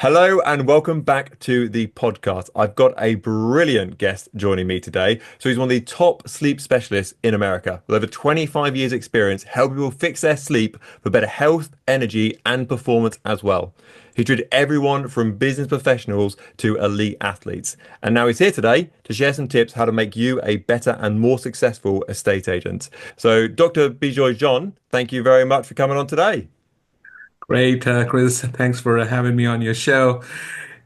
Hello and welcome back to the podcast. I've got a brilliant guest joining me today. So he's one of the top sleep specialists in America with over 25 years experience helping people fix their sleep for better health, energy, and performance as well. He treated everyone from business professionals to elite athletes. And now he's here today to share some tips how to make you a better and more successful estate agent. So Dr. Bijoy John, thank you very much for coming on today. Great, Chris. Thanks for having me on your show.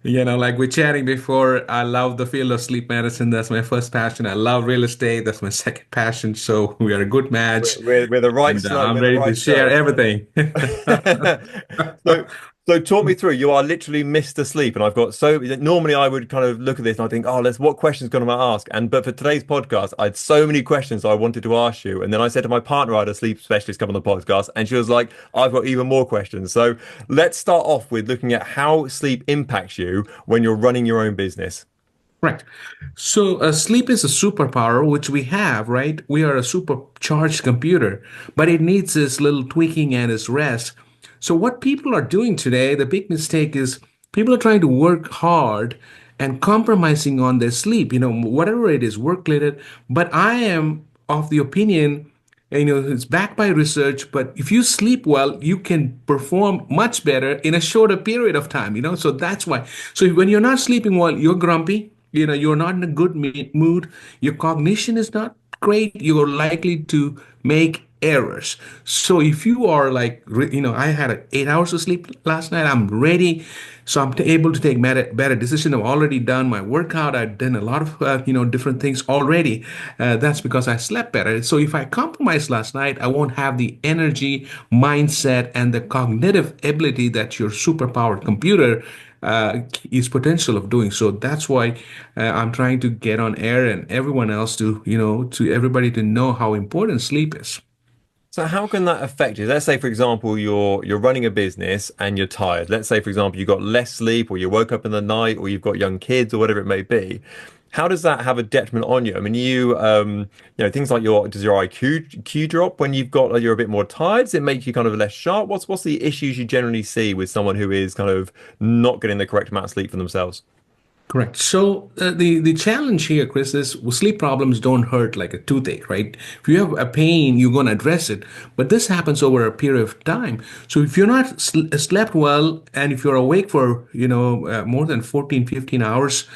Like we're chatting before, I love the field of sleep medicine. That's my first passion. I love real estate. That's my second passion. So we are a good match, We're the right and slope, I'm we're the ready to right share show. everything. So, so talk me through. You are literally Mr. Sleep, and I've got so normally I would kind of look at this and I think, oh, let's what questions going to ask? But for today's podcast, I had so many questions I wanted to ask you, and then I said to my partner, I had a sleep specialist come on the podcast, and she was like, I've got even more questions. So let's start off with looking at how sleep impacts you when you're running your own business. Right. So sleep is a superpower, which we have, right? We are a supercharged computer, but it needs this little tweaking and its rest. So what people are doing today, the big mistake is people are trying to work hard and compromising on their sleep, whatever it is, work related. But I am of the opinion, it's backed by research, but if you sleep well, you can perform much better in a shorter period of time. So that's why. So when you're not sleeping well, you're grumpy, you're not in a good mood, your cognition is not great, you're likely to make errors. So if you are like, I had 8 hours of sleep last night, I'm ready. So I'm able to take better decision. I've already done my workout. I've done a lot of, different things already. That's because I slept better. So if I compromise last night, I won't have the energy, mindset, and the cognitive ability that your superpowered computer is potential of doing. So that's why I'm trying to get on air and everyone else to everybody to know how important sleep is. So how can that affect you? Let's say, for example, you're running a business and you're tired. Let's say, for example, you got less sleep, or you woke up in the night, or you've got young kids, or whatever it may be. How does that have a detriment on you? I mean, things like does your IQ drop when you're a bit more tired? Does it make you kind of less sharp? What's the issues you generally see with someone who is kind of not getting the correct amount of sleep for themselves? Correct. So the challenge here, Chris, is sleep problems don't hurt like a toothache, right? If you have a pain, you're going to address it. But this happens over a period of time. So if you're not slept well, and if you're awake for more than 14, 15 hours,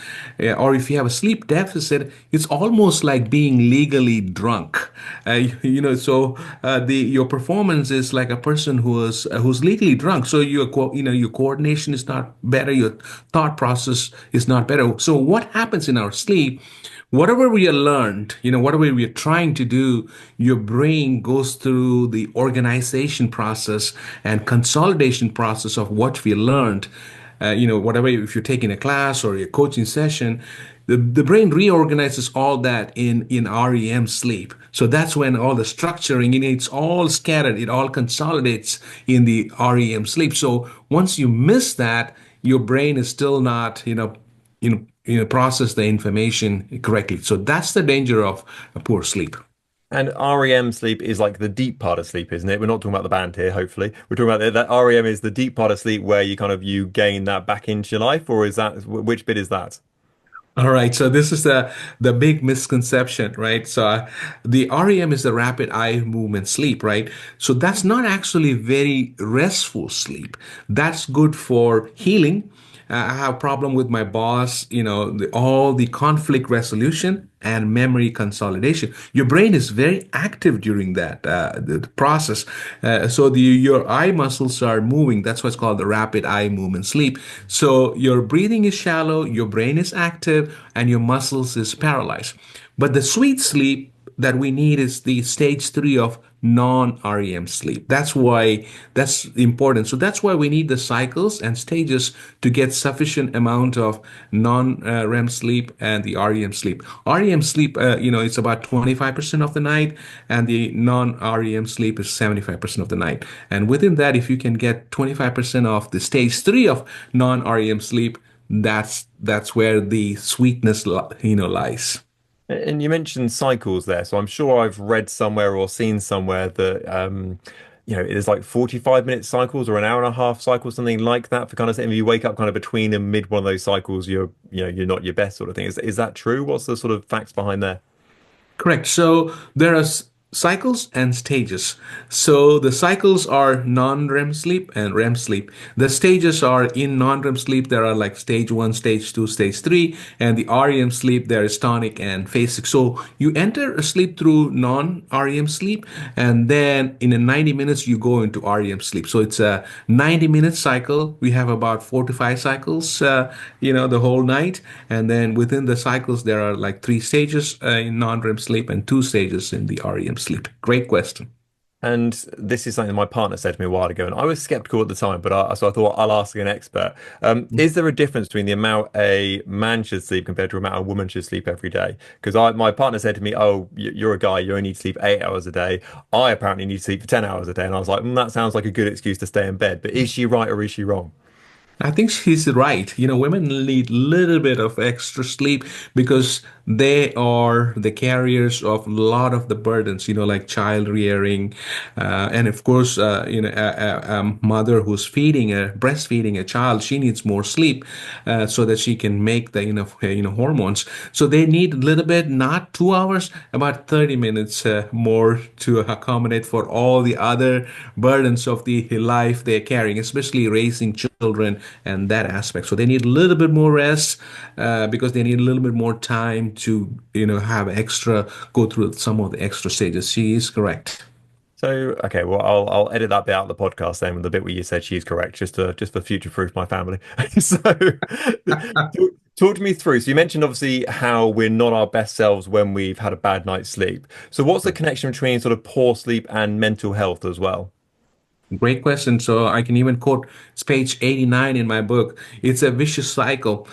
or if you have a sleep deficit, it's almost like being legally drunk. So the your performance is like a person who's legally drunk. So your coordination is not better. Your thought process is not better. So what happens in our sleep? Whatever we are learned, whatever we are trying to do, your brain goes through the organization process and consolidation process of what we learned. Whatever, if you're taking a class or a coaching session, the brain reorganizes all that in REM sleep. So that's when all the structuring, it's all scattered, it all consolidates in the REM sleep. So once you miss that, your brain is still not, process the information correctly. So that's the danger of a poor sleep. And REM sleep is like the deep part of sleep, isn't it? We're not talking about the band here, hopefully. We're talking about that REM is the deep part of sleep where you gain that back into your life, or is that which bit is that? All right, so this is the big misconception, right? So the REM is the rapid eye movement sleep, right? So that's not actually very restful sleep. That's good for healing. I have a problem with my boss, all the conflict resolution and memory consolidation. Your brain is very active during that the process. So your eye muscles are moving. That's what's called the rapid eye movement sleep. So your breathing is shallow, your brain is active, and your muscles is paralyzed. But the sweet sleep that we need is the stage three of non-REM sleep. That's important. So that's why we need the cycles and stages to get sufficient amount of non-REM sleep and the REM sleep. REM sleep, it's about 25% of the night, and the non-REM sleep is 75% of the night. And within that, if you can get 25% of the stage three of non-REM sleep, that's where the sweetness, lies. And you mentioned cycles there, so I'm sure I've read somewhere or seen somewhere that there's like 45-minute cycles or an hour and a half cycle, something like that for kind of, if you wake up kind of between and mid one of those cycles, you're not your best sort of thing. Is that true? What's the sort of facts behind there? Correct. So there are cycles and stages. So the cycles are non-REM sleep and REM sleep. The stages are in non-REM sleep. There are like stage one, stage two, stage three, and the REM sleep, there is tonic and phasic. So you enter a sleep through non-REM sleep, and then in a 90 minutes, you go into REM sleep. So it's a 90-minute cycle. We have about 4 to 5 cycles, the whole night. And then within the cycles, there are like three stages in non-REM sleep and two stages in the REM sleep. Great question. And this is something my partner said to me a while ago, and I was skeptical at the time, but so I thought I'll ask an expert. Is there a difference between the amount a man should sleep compared to the amount a woman should sleep every day? Because my partner said to me, "Oh, you're a guy, you only need to sleep 8 hours a day. I apparently need to sleep for 10 hours a day." And I was like, that sounds like a good excuse to stay in bed. But is she right or is she wrong? I think she's right. Women need a little bit of extra sleep because they are the carriers of a lot of the burdens, like child rearing. And of course, a mother who's breastfeeding a child, she needs more sleep so that she can make the, hormones. So they need a little bit, not 2 hours, about 30 minutes more to accommodate for all the other burdens of the life they're carrying, especially raising children and that aspect. So they need a little bit more rest because they need a little bit more time to, have extra, go through some of the extra stages. She is correct. So, okay, well, I'll edit that bit out of the podcast then, with the bit where you said she's correct, just for future proof my family. So, talk to me through. So, you mentioned obviously how we're not our best selves when we've had a bad night's sleep. So, what's the connection between sort of poor sleep and mental health as well? Great question. So I can even quote, it's page 89 in my book. It's a vicious cycle.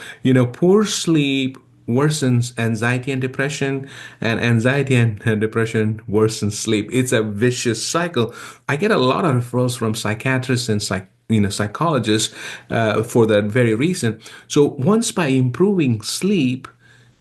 Poor sleep worsens anxiety and depression, and anxiety and depression worsens sleep. It's a vicious cycle. I get a lot of referrals from psychiatrists and psychologists for that very reason. So once by improving sleep,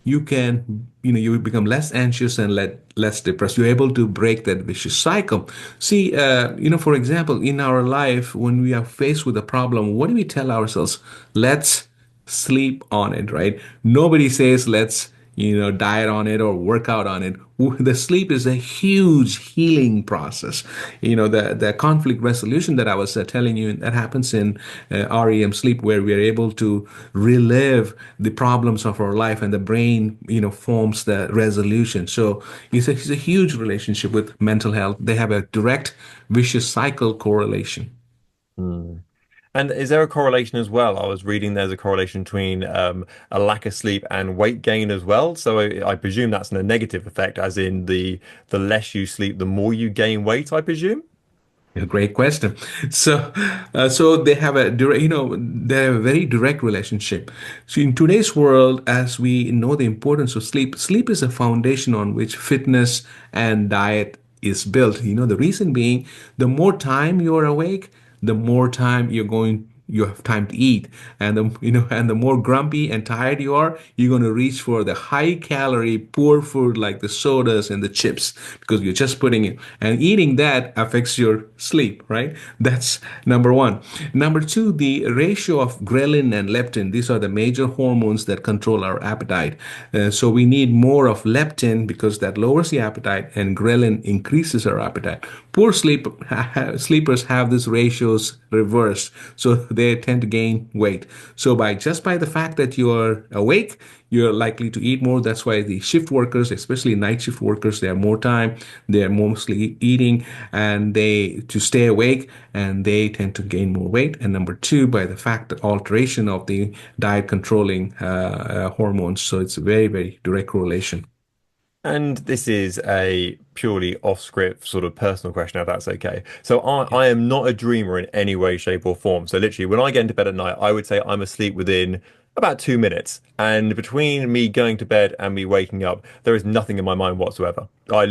you become less anxious and less depressed. You're able to break that vicious cycle. See, for example, in our life, when we are faced with a problem, what do we tell ourselves? Let's sleep on it, right? Nobody says let's diet on it or work out on it. The sleep is a huge healing process. The conflict resolution that I was telling you, that happens in REM sleep, where we are able to relive the problems of our life, and the brain forms the resolution. So it's a huge relationship with mental health. They have a direct vicious cycle correlation. Hmm. And is there a correlation as well? I was reading there's a correlation between a lack of sleep and weight gain as well. So I presume that's a negative effect, as in the less you sleep, the more you gain weight, I presume. A great question. So they have a direct, they have a very direct relationship. So in today's world, as we know the importance of sleep, sleep is a foundation on which fitness and diet is built. The reason being, the more time you're awake, the more time you have time to eat, and the more grumpy and tired you are, you're going to reach for the high calorie poor food like the sodas and the chips, because you're just putting it, and eating that affects your sleep, right? That's number one. Number two, the ratio of ghrelin and leptin, these are the major hormones that control our appetite. So we need more of leptin because that lowers the appetite, and ghrelin increases our appetite. Poor sleepers have these ratios reversed, so they tend to gain weight. So by the fact that you are awake, you're likely to eat more. That's why the shift workers, especially night shift workers, they have more time. They are mostly eating, and they to stay awake, and they tend to gain more weight. And number two, by the fact that alteration of the diet controlling hormones. So it's a very, very direct correlation. And this is a purely off-script sort of personal question, if that's okay. So Yeah. I am not a dreamer in any way, shape, or form. So literally, when I get into bed at night, I would say I'm asleep within about 2 minutes. And between me going to bed and me waking up, there is nothing in my mind whatsoever. I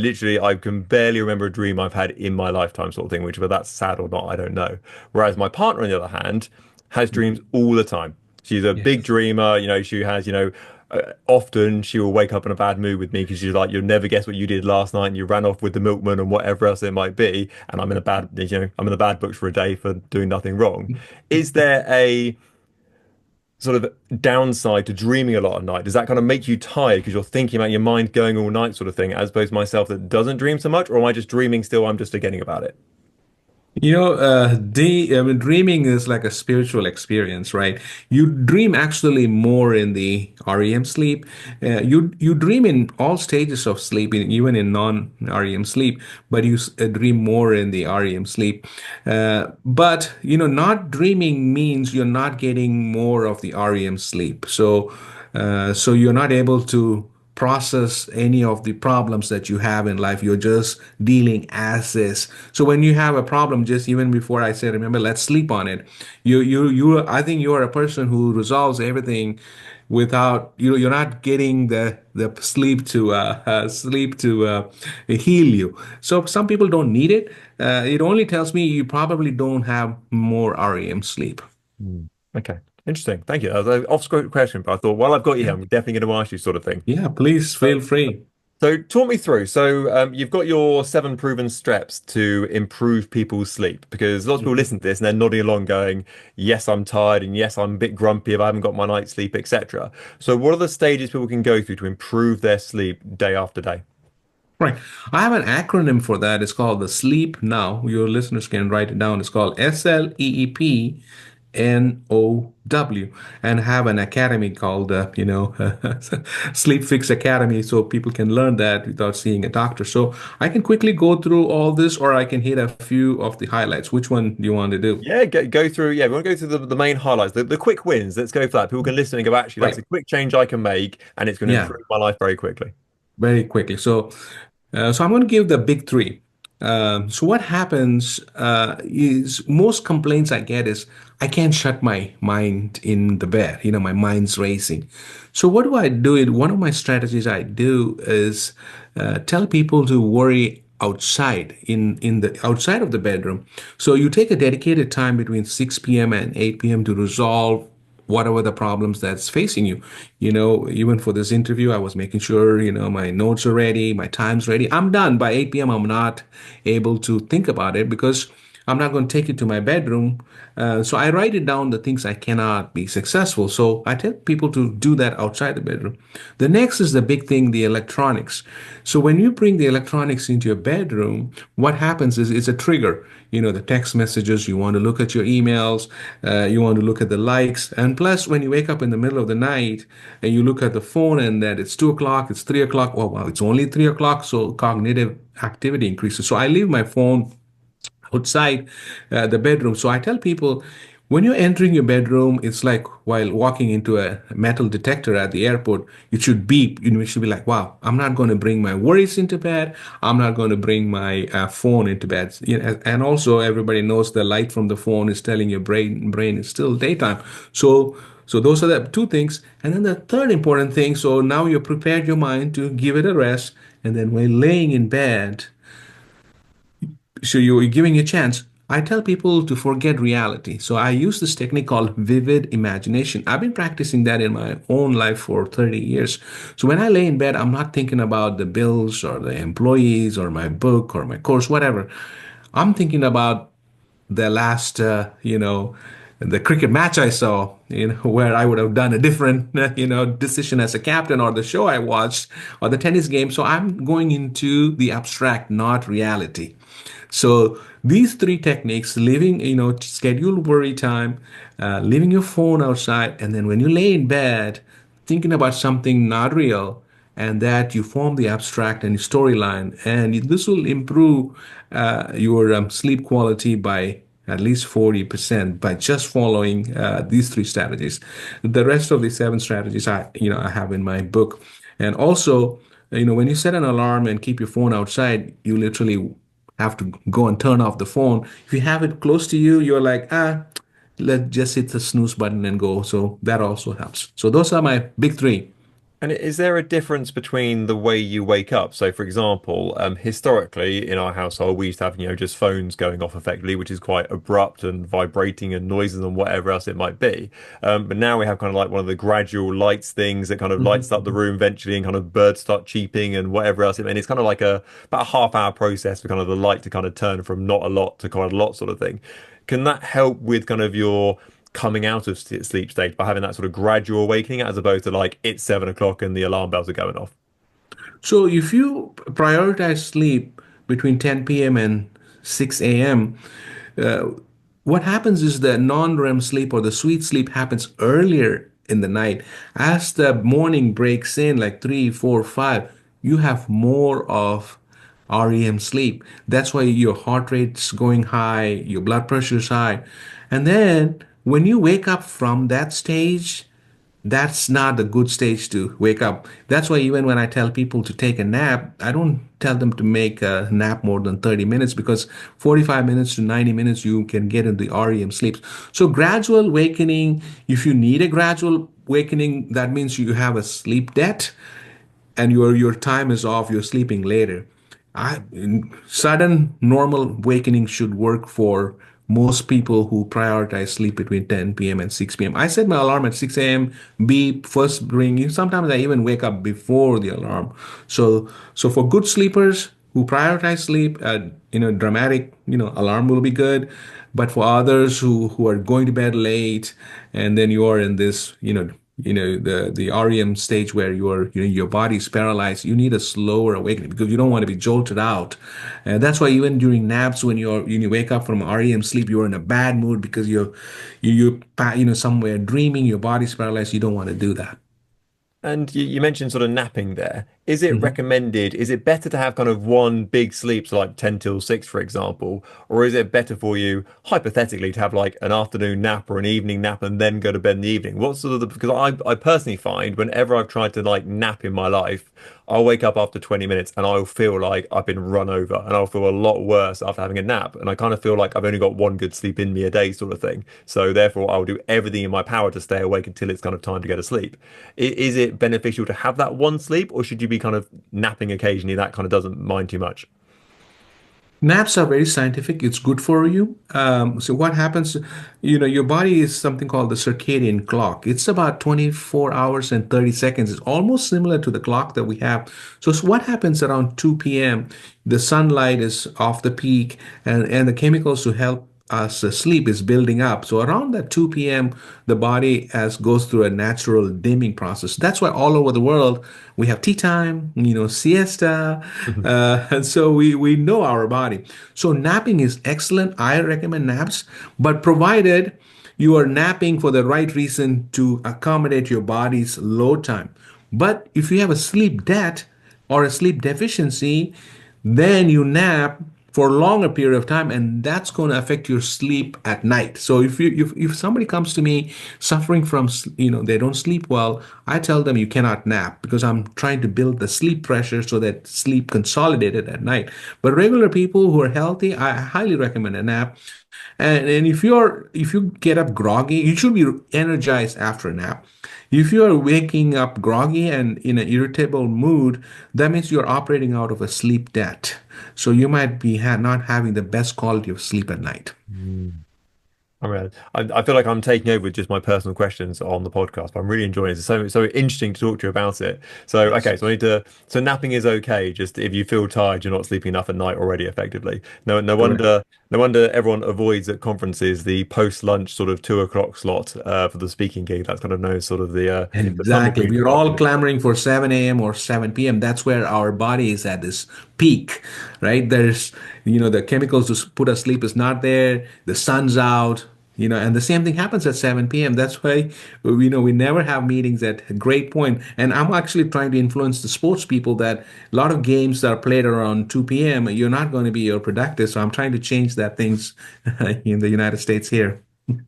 can barely remember a dream I've had in my lifetime, sort of thing, which, whether that's sad or not, I don't know. Whereas my partner, on the other hand, has dreams all the time. She's a big Yes. dreamer. She has, Often she will wake up in a bad mood with me because she's like, "You'll never guess what you did last night, and you ran off with the milkman and whatever else it might be." And I'm in a bad, I'm in the bad books for a day for doing nothing wrong. Is there a sort of downside to dreaming a lot at night? Does that kind of make you tired because you're thinking about your mind going all night, sort of thing, as opposed to myself that doesn't dream so much, or am I just dreaming still? I'm just forgetting about it. I mean, dreaming is like a spiritual experience, right? You dream actually more in the REM sleep. You dream in all stages of sleep, even in non-REM sleep, but you dream more in the REM sleep. But not dreaming means you're not getting more of the REM sleep. So you're not able to process any of the problems that you have in life. You're just dealing as is. So when you have a problem, just even before I said, remember, let's sleep on it. I think you are a person who resolves everything without you're not getting the sleep to heal you. So some people don't need it. It only tells me you probably don't have more REM sleep. Hmm. Okay, interesting. Thank you. That was an off-script question, but I thought, while I've got you here, Yeah, I'm definitely going to ask you sort of thing. yeah, please So, feel free. so talk me through. So, you've got your seven proven steps to improve people's sleep because lots of people listen to this and they're nodding along, going, "Yes, I'm tired, and yes, I'm a bit grumpy if I haven't got my night's sleep, etc." So, what are the stages people can go through to improve their sleep day after day? Right. I have an acronym for that. It's called the Sleep Now. Your listeners can write it down. It's called SLEEPNOW, and have an academy called, Sleep Fix Academy, so people can learn that without seeing a doctor. So I can quickly go through all this, or I can hit a few of the highlights. Which one do you want to do? Yeah, go through. Yeah, we want to go through the main highlights, the quick wins. Let's go for that. People can listen and go, actually, that's Right. a quick change I can make, and it's going to Yeah. improve my life very quickly. Very quickly. So I'm going to give the big three. So what happens is most complaints I get is I can't shut my mind in the bed. My mind's racing. So what do I do? One of my strategies I do is tell people to worry outside in the outside of the bedroom. So you take a dedicated time between 6 p.m. and 8 p.m. to resolve whatever the problems that's facing you. Even for this interview, I was making sure, my notes are ready, my time's ready. I'm done by 8 p.m. I'm not able to think about it because I'm not going to take it to my bedroom. So I write it down the things I cannot be successful. So I tell people to do that outside the bedroom. The next is the big thing, the electronics. So when you bring the electronics into your bedroom, what happens is it's a trigger. The text messages, you want to look at your emails, you want to look at the likes. And plus, when you wake up in the middle of the night and you look at the phone and that it's 2 o'clock, it's 3 o'clock, oh, wow, it's only 3 o'clock. So cognitive activity increases. So I leave my phone outside the bedroom. So I tell people when you're entering your bedroom, it's like while walking into a metal detector at the airport, it should beep. It should be like, wow, I'm not going to bring my worries into bed. I'm not going to bring my phone into bed. And also everybody knows the light from the phone is telling your brain is still daytime. So those are the two things. And then the third important thing, so now you've prepared your mind to give it a rest. And then when laying in bed, so you're giving a chance. I tell people to forget reality. So I use this technique called vivid imagination. I've been practicing that in my own life for 30 years. So when I lay in bed, I'm not thinking about the bills or the employees or my book or my course, whatever. I'm thinking about the last, the cricket match I saw, where I would have done a different, decision as a captain, or the show I watched, or the tennis game. So I'm going into the abstract, not reality. So these three techniques, living, scheduled worry time, leaving your phone outside, and then when you lay in bed, thinking about something not real, and that you form the abstract and storyline, and this will improve your sleep quality by at least 40% by just following these three strategies. The rest of the seven strategies I have in my book. And also, when you set an alarm and keep your phone outside, you literally have to go and turn off the phone. If you have it close to you, you're like, let's just hit the snooze button and go. So that also helps. So those are my big three. And is there a difference between the way you wake up? So, for example, historically in our household, we used to have, just phones going off effectively, which is quite abrupt and vibrating and noises and whatever else it might be. But now we have kind of like one of the gradual lights things that kind of lights up the Mhm. room eventually, and kind of birds start cheeping and whatever else. And it's kind of like about a half-hour process for kind of the light to kind of turn from not a lot to quite a lot sort of thing. Can that help with kind of your coming out of sleep state by having that sort of gradual awakening as opposed to like it's 7 o'clock and the alarm bells are going off? So if you prioritize sleep between 10 p.m. and 6 a.m., uh, what happens is the non-REM sleep or the sweet sleep happens earlier in the night. As the morning breaks in, like 3, 4, 5, you have more of REM sleep. That's why your heart rate's going high, your blood pressure's high. And then when you wake up from that stage, that's not a good stage to wake up. That's why even when I tell people to take a nap, I don't tell them to make a nap more than 30 minutes because 45 minutes to 90 minutes you can get into the REM sleep. So gradual awakening, if you need a gradual awakening, that means you have a sleep debt and your time is off, you're sleeping later. Sudden normal awakening should work for most people who prioritize sleep between 10 p.m. and 6 p.m. I set my alarm at 6 a.m. beep, first ring. Sometimes I even wake up before the alarm. So for good sleepers who prioritize sleep, dramatic, alarm will be good. But for others who are going to bed late, and then you are in this, the REM stage where your body's paralyzed, you need a slower awakening because you don't want to be jolted out. And that's why even during naps, when you wake up from REM sleep, you're in a bad mood because you're somewhere dreaming, your body's paralyzed. You don't want to do that. And you mentioned sort of napping there. Is it Mhm. recommended? Is it better to have kind of one big sleep, so like 10 till 6, for example? Or is it better for you, hypothetically, to have like an afternoon nap or an evening nap and then go to bed in the evening? What's sort of because I personally find whenever I've tried to like nap in my life, I'll wake up after 20 minutes and I'll feel like I've been run over and I'll feel a lot worse after having a nap. And I kind of feel like I've only got one good sleep in me a day, sort of thing. So therefore, I'll do everything in my power to stay awake until it's kind of time to go to sleep. Is it beneficial to have that one sleep, or should you be kind of napping occasionally? That kind of doesn't mind too much. Naps are very scientific. It's good for you. So what happens, your body is something called the circadian clock. It's about 24 hours and 30 seconds. It's almost similar to the clock that we have. So what happens around 2 p.m., the sunlight is off the peak and the chemicals to help us sleep is building up. So around that 2 p.m., the body as goes through a natural dimming process. That's why all over the world we have tea time, siesta, and so we know our body. So napping is excellent. I recommend naps, but provided you are napping for the right reason to accommodate your body's low time. But if you have a sleep debt or a sleep deficiency, then you nap for a longer period of time and that's going to affect your sleep at night. So if somebody comes to me suffering from they don't sleep well, I tell them you cannot nap because I'm trying to build the sleep pressure so that sleep consolidated at night. But regular people who are healthy, I highly recommend a nap. And if you get up groggy, you should be energized after a nap. If you are waking up groggy and in an irritable mood, that means you're operating out of a sleep debt. So you might be not having the best quality of sleep at night. Mm. I mean, I feel like I'm taking over with just my personal questions on the podcast, but I'm really enjoying it. It's so interesting to talk to you about it. So, Yes. okay, so I need to. So napping is okay. Just if you feel tired, you're not sleeping enough at night already. Effectively, no Correct. wonder, no wonder everyone avoids at conferences the post-lunch sort of 2 o'clock slot for the speaking gig. That's kind of known as sort of the time Exactly. between We're work all and clamoring for 7 a.m. or 7 p.m. That's where our body is at this peak, right? The chemicals to put us sleep is not there. The sun's out, and the same thing happens at 7 p.m. That's why, we never have meetings at a great point. And I'm actually trying to influence the sports people that a lot of games that are played around 2 p.m., you're not going to be productive. So I'm trying to change that things in the United States here.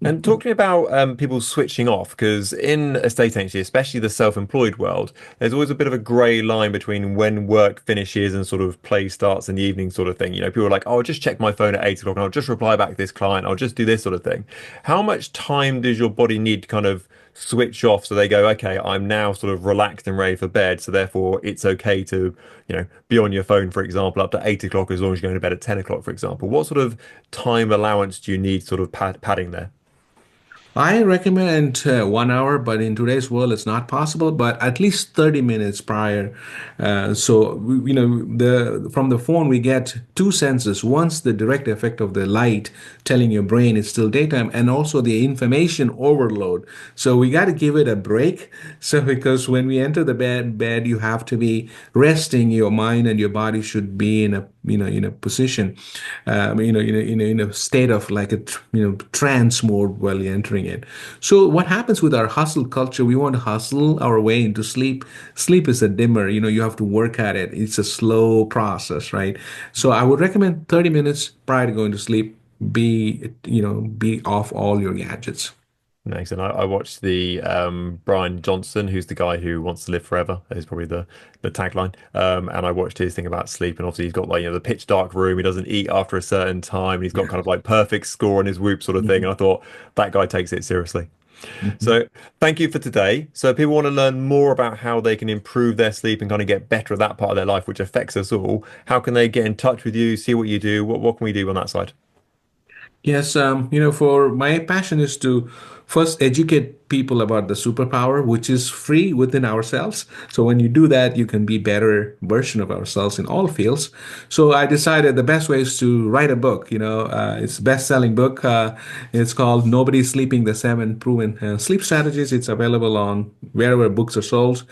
And talk to me about people switching off, because in estate agency, especially the self-employed world, there's always a bit of a grey line between when work finishes and sort of play starts in the evening sort of thing. People are like, oh, I'll just check my phone at 8 o'clock and I'll just reply back to this client. I'll just do this sort of thing. How much time does your body need to kind of switch off. So they go, okay, I'm now sort of relaxed and ready for bed. So therefore, it's okay to, be on your phone, for example, up to 8 o'clock as long as you're going to bed at 10 o'clock, for example. What sort of time allowance do you need sort of padding there? I recommend 1 hour, but in today's world, it's not possible. But at least 30 minutes prior. The from the phone we get two senses. Once the direct effect of the light telling your brain it's still daytime, and also the information overload. So we got to give it a break. So because when we enter the bed, you have to be resting. Your mind and your body should be in a in a position, in a state of like a trance mode while you're entering it. So what happens with our hustle culture? We want to hustle our way into sleep. Sleep is a dimmer. You have to work at it. It's a slow process, right? So I would recommend 30 minutes prior to going to sleep. Be off all your gadgets. Next, and I watched the Brian Johnson, who's the guy who wants to live forever, is probably the tagline. And I watched his thing about sleep, and obviously he's got like the pitch dark room. He doesn't eat after a certain time. And he's got kind of like perfect score on his Whoop sort of thing. Mhm. And I thought that guy takes it seriously. Mhm. So thank you for today. So if people want to learn more about how they can improve their sleep and kind of get better at that part of their life, which affects us all. How can they get in touch with you, see what you do? What can we do on that side? Yes, for my passion is to first educate people about the superpower, which is free within ourselves. So when you do that, you can be better version of ourselves in all fields. So I decided the best way is to write a book. It's a best-selling book. It's called "Nobody's Sleeping: The Seven Proven Sleep Strategies." It's available on wherever books are sold.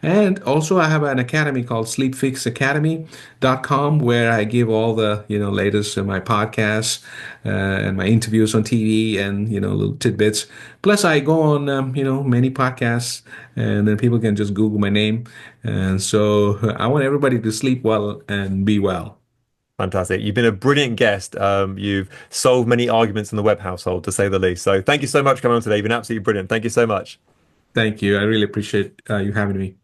And also, I have an academy called SleepFixAcademy.com where I give all the latest in my podcasts and my interviews on TV and little tidbits. Plus, I go on many podcasts, and then people can just Google my name. And so I want everybody to sleep well and be well. Fantastic. You've been a brilliant guest. You've solved many arguments in the web household, to say the least. So thank you so much for coming on today. You've been absolutely brilliant. Thank you so much. Thank you. I really appreciate you having me.